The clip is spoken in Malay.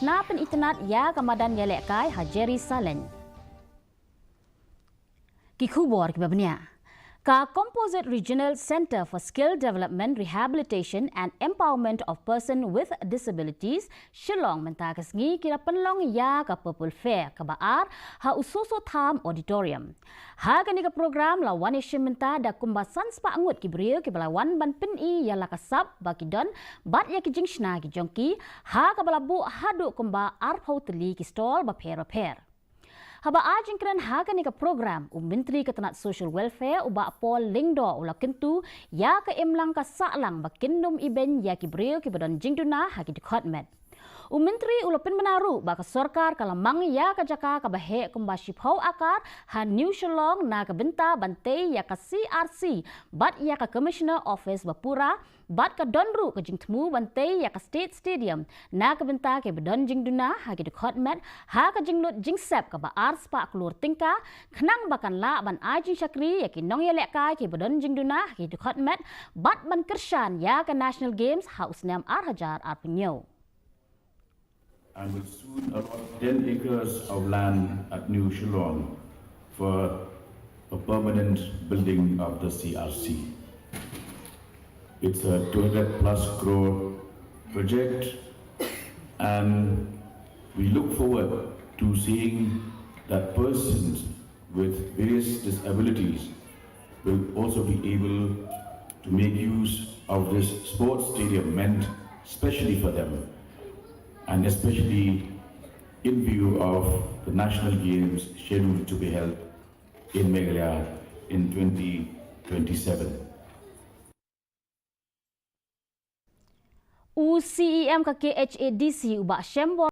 Tnad Tnad ya kamadan yalekai hajeri salen. Kikubor Kiba Ka Composite Regional Center for Skill Development, Rehabilitation and Empowerment of Persons with Disabilities, Shillong mentakas ngi kira penlong ya ka Purple Fair ka baar ha ususo tham auditorium. Ha kani ka program la wan menta da kumbasan spa angut kibriyo ki balawan ban peni ya la kasab ba kidon bat ya ki jingshna ki jongki ha ka balabu hadu kumba ar teli ki stall ba per. Haba ajing keren haga ni ka program Myntri ka Tnad Social Welfare uba Paul Lingdo ula kentu ya ka emlang ka saklang ba kindom iben ya ki bril ki badon jing Duna ha ki Dkhot met. Myntri ula Pynbna ba ka sorkar ka lamang ya ka jaka ka bahe kumba shiphau akar ha New Shalong na ka Bynta bante ya ka CRC bat ya ka Commissioner Office Bapura bat ka donru ka jing temu bante ya ka State Stadium na ka Bynta ke badon jing Duna ha ki Dkhot met ha ka jing lut jing sep ka ba ars pa keluar tingka kenang bakan la ban ajing syakri ya ki nong ya lek kai ki badon jing Duna ha ki Dkhot met bat ban kershan ya ka National Games ha usnam ar hajar ar penyo. And will soon allot 10 acres of land at New Shillong for a permanent building of the CRC. It's a 200+ crore project, and we look forward to seeing that persons with various disabilities will also be able to make use of this sports stadium meant especially for them, and especially in view of the National Games scheduled to be held in Meghalaya in 2027. UCEM ka KHADC uba Shembor